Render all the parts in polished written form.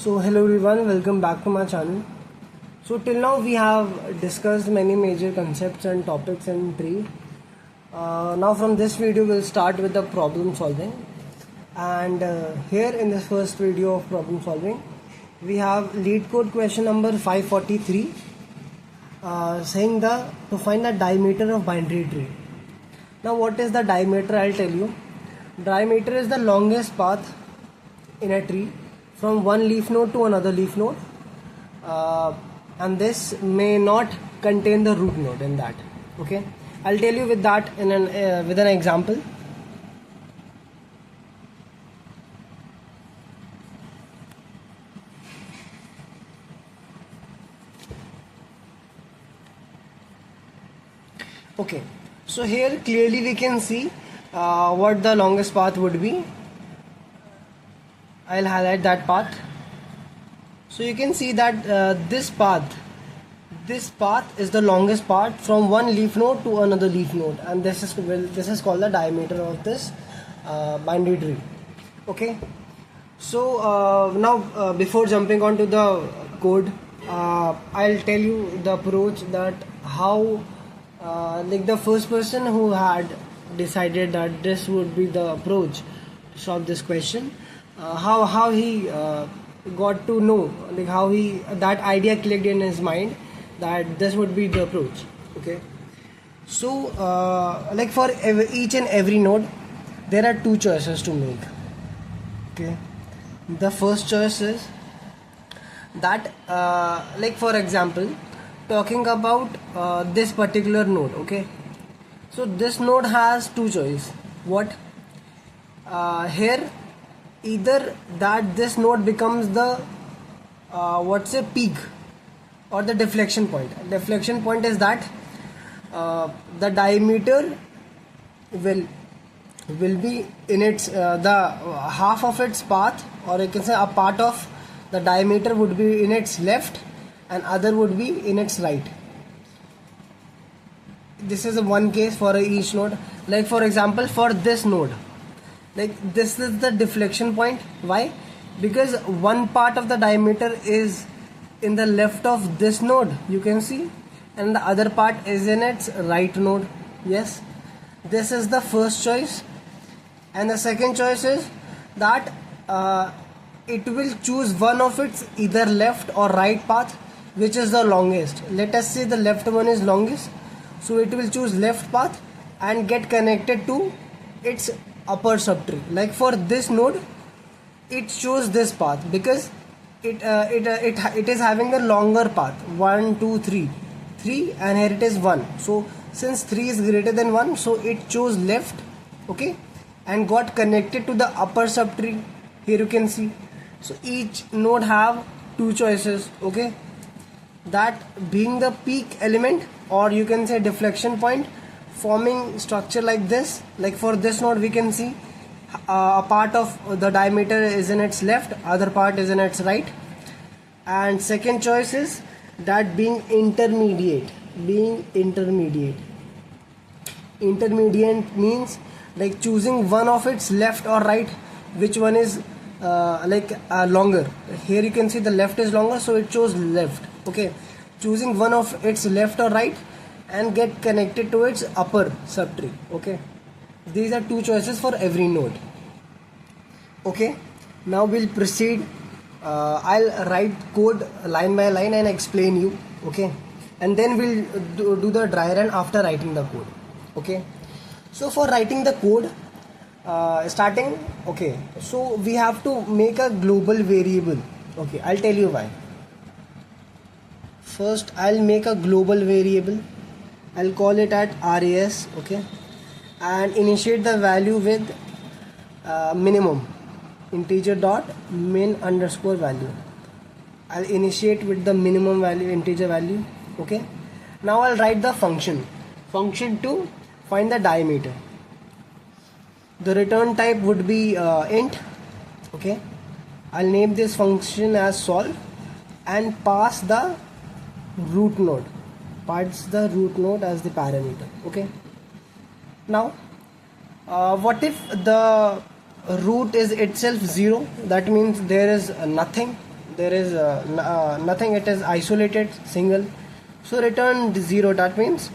So hello everyone, welcome back to my channel. So till now we have discussed many major concepts and topics in tree. Now from this video we'll start with the problem solving, and here in this first video of problem solving we have LeetCode question number 543 saying to find the diameter of binary tree. Now what is the diameter? I'll tell you. Diameter is the longest path in a tree from one leaf node to another leaf node, and this may not contain the root node in that. Okay, I'll tell you with that in with an example. Okay, so here clearly we can see what the longest path would be. I'll highlight that path. So you can see that this path is the longest path from one leaf node to another leaf node, and this is called the diameter of this binary tree. Okay, so now before jumping on to the code, I'll tell you the approach, that how like the first person who had decided that this would be the approach to solve this question, how he got to know, like how that idea clicked in his mind that this would be the approach. Okay, so like for each and every node there are two choices to make. Okay, the first choice is that like for example, talking about this particular node. Okay, so this node has two choices. What here, either that this node becomes the peak or the deflection point. Deflection point is that the diameter will be in its the half of its path, or you can say a part of the diameter would be in its left and other would be in its right. This is one case for each node. Like for example, for this node, like this is the deflection point. Why? Because one part of the diameter is in the left of this node, you can see, and the other part is in its right node. Yes, this is the first choice. And the second choice is that it will choose one of its either left or right path, which is the longest. Let us say the left one is longest, so it will choose left path and get connected to its upper subtree. Like for this node, it chose this path because it is having a longer path, 1 2 3, and here it is 1. So since 3 is greater than 1, so it chose left. Okay, and got connected to the upper subtree. Here you can see. So each node have two choices. Okay, that being the peak element, or you can say deflection point, forming structure like this. Like for this node we can see a part of the diameter is in its left, other part is in its right. And second choice is that being intermediate. Intermediate means like choosing one of its left or right, which one is longer. Here you can see the left is longer, so it chose left. Okay, choosing one of its left or right and get connected to its upper subtree. Okay, these are two choices for every node. Okay, now we'll proceed. I'll write code line by line and explain you. Okay, and then we'll do the dry run after writing the code. Okay, so for writing the code, starting, okay, so we have to make a global variable. Okay, I'll tell you why. First I'll make a global variable. I'll call it at RAS. Okay, and initiate the value with minimum, integer dot min underscore value. I'll initiate with the minimum value, integer value. Okay, now I'll write the function to find the diameter. The return type would be int. Okay, I'll name this function as solve and pass the root node as the parameter. Okay, now what if the root is itself 0? That means there is nothing, there is nothing, it is isolated single, so return 0. That means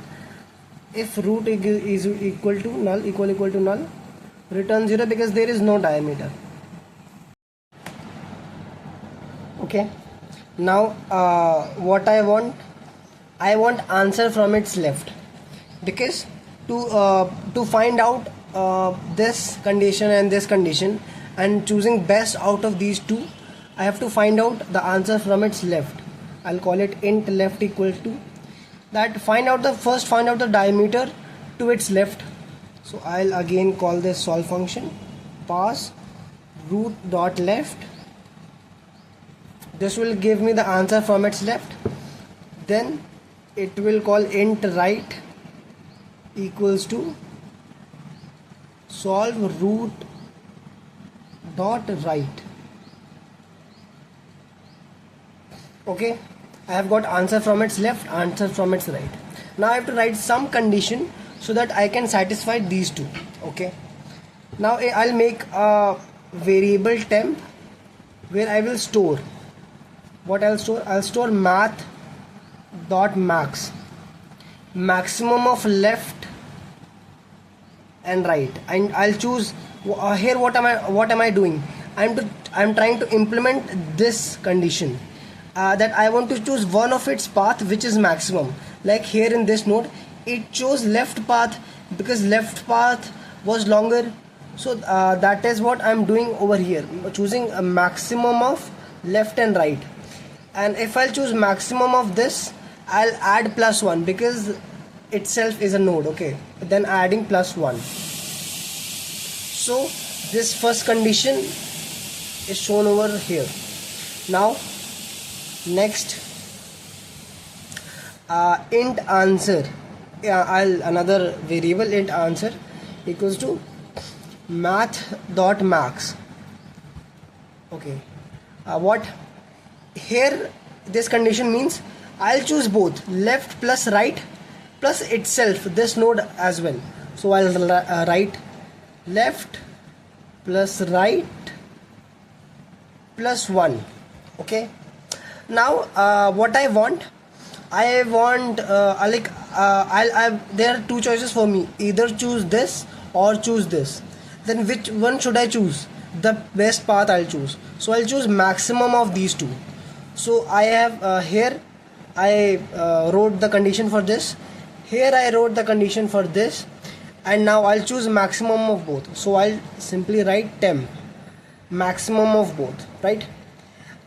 if root is equal to null, equal to null, return 0 because there is no diameter. Okay, now what I want answer from its left, because to find out this condition and this condition and choosing best out of these two, I have to find out the answer from its left. I'll call it int left equal to that. Find out the diameter to its left. So I'll again call this solve function, pass root dot left. This will give me the answer from its left. Then it will call int right equals to solve root dot right. Okay, I have got answer from its left, answer from its right. Now I have to write some condition so that I can satisfy these two. Okay, now I'll make a variable temp where I will store what I'll store math dot max, maximum of left and right, and I'll choose here what am I doing. I'm trying to implement this condition that I want to choose one of its path which is maximum. Like here in this node it chose left path because left path was longer, so that is what I'm doing over here, choosing a maximum of left and right. And if I'll choose maximum of this, I'll add +1 because itself is a node. Okay, then adding +1. So this first condition is shown over here. Now next int answer, I'll another variable int answer equals to math dot max. Okay, what here this condition means I'll choose both left plus right plus itself, this node as well. So I'll write left plus right +1. Okay, now what I want there are two choices for me, either choose this or choose this. Then which one should I choose? The best path I'll choose. So I'll choose maximum of these two. So I have here I wrote the condition for this, here I wrote the condition for this, and now I'll choose maximum of both. So I'll simply write temp maximum of both, right?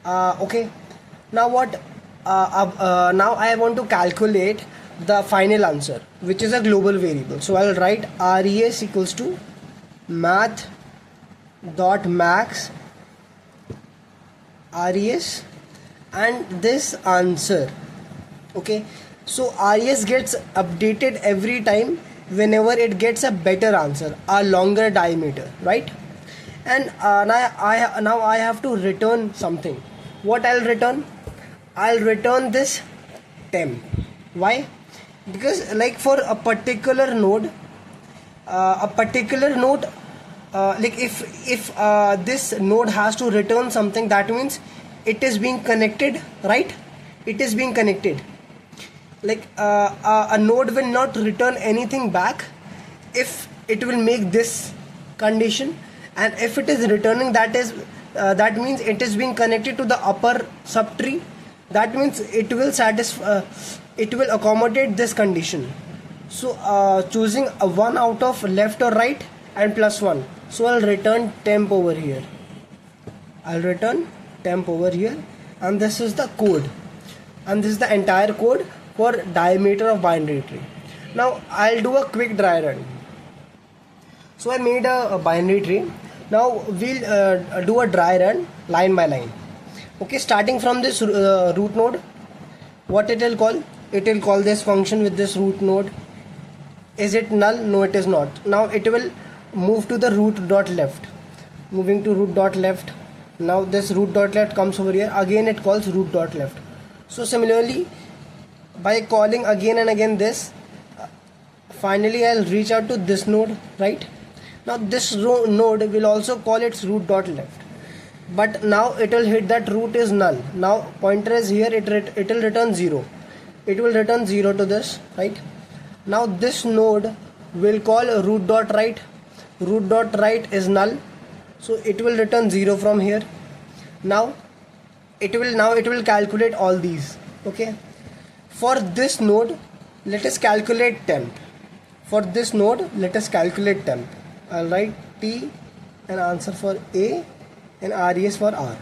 Okay, now what now I want to calculate the final answer, which is a global variable. So I'll write res equals to math dot max res and this answer. Okay, so res gets updated every time whenever it gets a better answer, a longer diameter, right? And now I have to return something. What I'll return? I'll return this temp. Why? Because like for a particular node, like if this node has to return something, that means it is being connected, right? It is being connected. Like a node will not return anything back if it will make this condition, and if it is returning, that means it is being connected to the upper subtree. That means it will satisfy, it will accommodate this condition. So choosing a one out of left or right and +1. So I'll return temp over here. I'll return temp over here, and this is the code, and this is the entire code for diameter of binary tree. Now I'll do a quick dry run. So I made a binary tree. Now we'll do a dry run line by line. Okay, starting from this root node, what it will call? It will call this function with this root node. Is it null? No, it is not. Now it will move to the root dot left. Moving to root dot left. Now this root dot left comes over here. Again it calls root dot left. So similarly, by calling again and again this, finally I'll reach out to this node, right? Now this node will also call its root dot left. but now it will hit that root is null. Now pointer is here, it will return 0. It will return 0 to this, right? Now this node will call root dot right. Root dot right is null, so it will return 0 from here. Now it will calculate all these. Okay, for this node let us calculate temp. For this node let us calculate temp. I'll write T and answer for A and RES for R.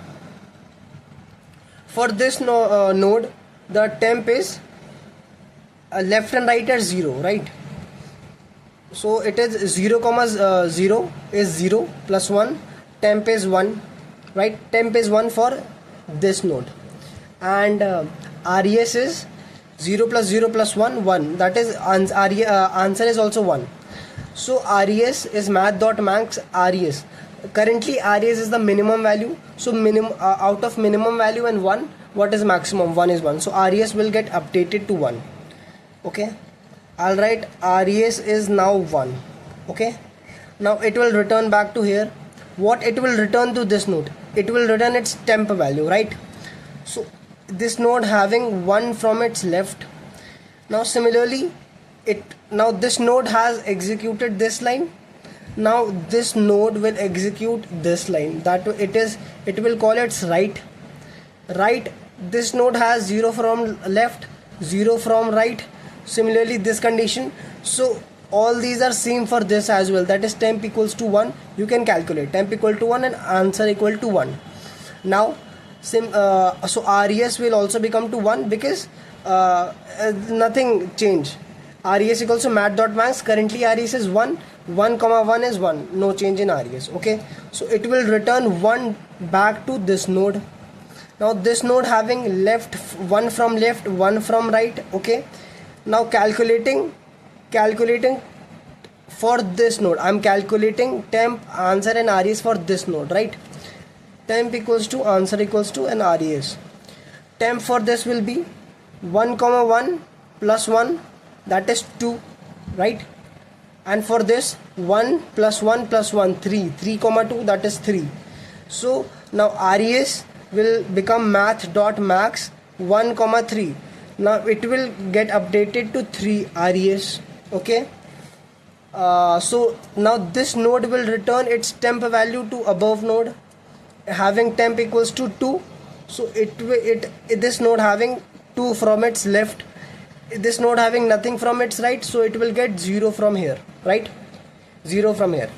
For this node the temp is left and right are 0, right? So it is 0 comma 0 is 0 plus 1, temp is 1, right? Temp is 1 for this node, and RES is 0 plus 0 plus 1, 1, that is answer is also 1. So RES is math.max RES. Currently RES is the minimum value, so out of minimum value and 1, what is maximum? 1 is 1, so RES will get updated to 1. Okay, I'll write RES is now 1. Okay, now it will return back to here. What it will return to this node? It will return its temp value, right? So this node having 1 from its left. Now similarly now this node has executed this line. Now this node will execute this line, that it will call its right. This node has 0 from left, 0 from right. Similarly this condition, so all these are same for this as well, that is temp equals to 1. You can calculate temp equal to 1 and answer equal to 1. Now so RES will also become to 1 because nothing change. RES equals to math.max. Currently RES is 1, 1 comma 1 is 1, no change in RES. Okay, so it will return 1 back to this node. Now this node having left 1 from left, 1 from right. Okay, now calculating for this node, I'm calculating temp, answer and RES for this node, right? Temp equals to answer equals to and RES. Temp for this will be 1 comma 1 plus 1, that is 2, right? And for this 1 plus 1 plus 1, 3 comma 2, that is 3. So now RES will become math.max 1 comma 3. Now it will get updated to 3 RES. Okay, so now this node will return its temp value to above node having temp equals to 2. So this node having 2 from its left, this node having nothing from its right, so it will get 0 from here, right? 0 from here.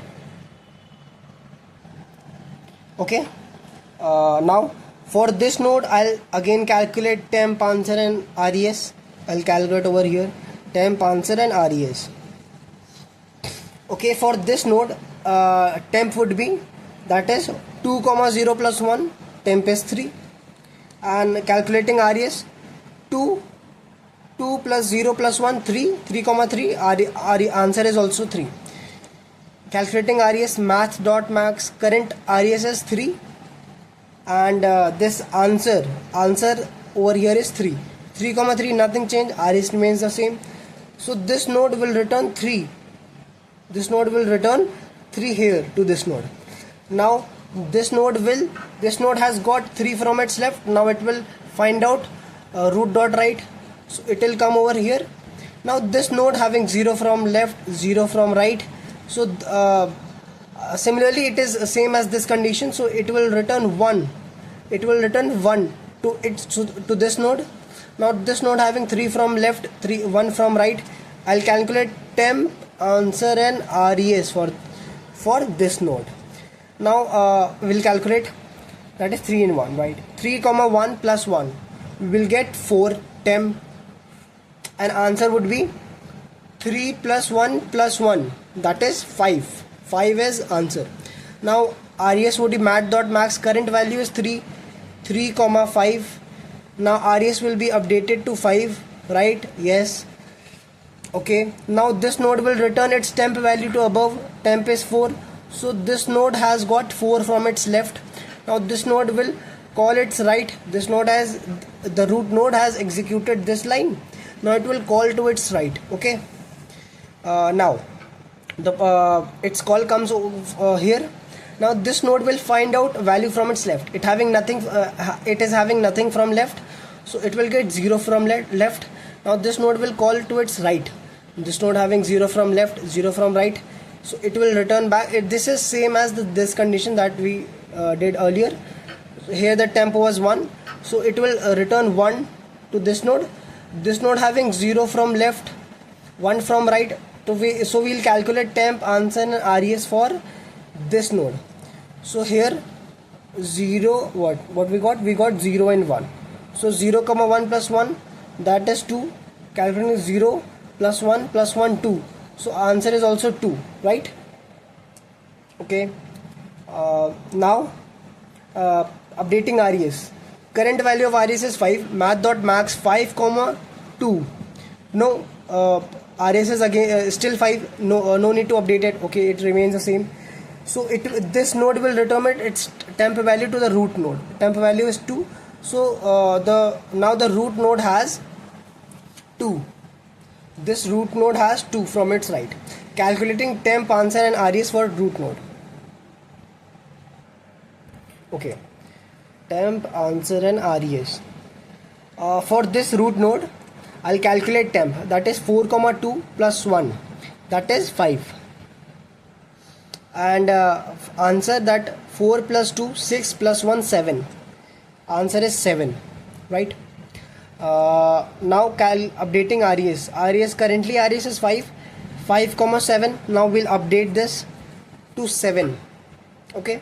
Okay, now for this node I'll again calculate temp, answer and RES. I'll calculate over here temp, answer and RES. Okay, for this node temp would be, that is 2 comma 0 plus 1, temp is 3, and calculating RES 2 plus 0 plus 1, 3 comma 3, answer is also 3. Calculating RES math.max, current RES is 3, and this answer over here is 3 comma 3, nothing change, RES remains the same. So this node will return 3. This node will return 3 here to this node. Now this node has got 3 from its left. Now it will find out root dot right, so it will come over here. Now this node having 0 from left, 0 from right, so similarly it is same as this condition, so it will return 1. It will return 1 to this node. Now this node having 3 from left, 1 from right. I'll calculate temp, answer and RES for this node. Now we'll calculate, that is 3 in 1, right? 3 comma 1 plus 1, we will get 4 temp, and answer would be 3 plus 1 plus 1, that is 5. 5 is answer. Now RES would be math.max, current value is 3 comma 5. Now RES will be updated to 5, right? Yes. Okay, now this node will return its temp value to above, temp is 4, so this node has got 4 from its left. Now this node will call its right. This node has, the root node has executed this line, now it will call to its right. Okay, now its call comes over here. Now this node will find out value from its left. It is having nothing from left, so it will get 0 from left. Now this node will call to its right. This node having 0 from left, 0 from right, so it will return back. This is same as this condition that we did earlier. Here the temp was 1, so it will return 1 to this node. This node having 0 from left, 1 from right, so we'll calculate temp, answer and res for this node. So here 0, what we got 0 and 1. So 0 comma 1 plus 1, that is 2. Calculating 0 plus 1 plus 1, 2. So answer is also 2, right? Okay. Now updating res. Current value of res is 5. Math.max 5 comma 2. No, res is again still 5. No need to update it. Okay, it remains the same. So this node will return its temp value to the root node. Temp value is 2. So now the root node has 2. This root node has 2 from its right. Calculating temp, answer and res for root node. Okay, temp, answer and res. For this root node, I'll calculate temp, that is 4 comma 2 plus 1, that is 5. And answer, that 4 plus 2, 6 plus 1, 7. Answer is 7, right? Now updating res. Currently res is 5 comma 7. Now we'll update this to 7. Okay,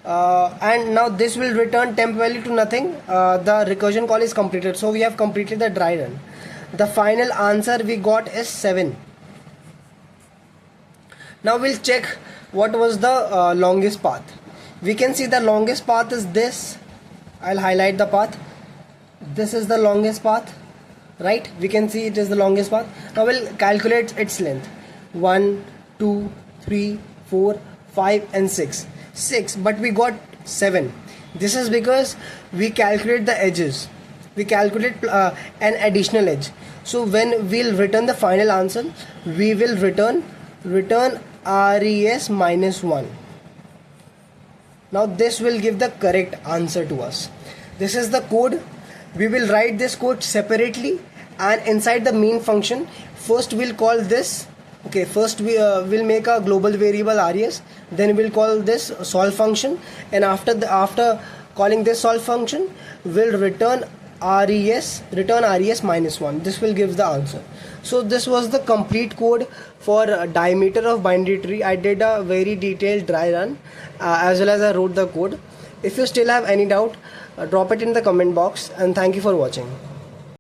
and now this will return temp value to nothing. The recursion call is completed, so we have completed the dry run. The final answer we got is 7. Now we'll check what was the longest path. We can see the longest path is this. I'll highlight the path. This is the longest path, right? We can see it is the longest path. Now we'll calculate its length. 1, 2, 3, 4, 5 and 6. 6, but we got 7. This is because we calculate the edges. We calculate an additional edge. So when we'll return the final answer, we will return res minus 1. Now this will give the correct answer to us. This is the code. We will write this code separately, and inside the main function, first we'll call this. Okay, first we will make a global variable res, then we'll call this solve function, and after calling this solve function, we'll return res minus 1. This will give the answer. So this was the complete code for diameter of binary tree. I did a very detailed dry run as well as I wrote the code. If you still have any doubt, drop it in the comment box, and thank you for watching.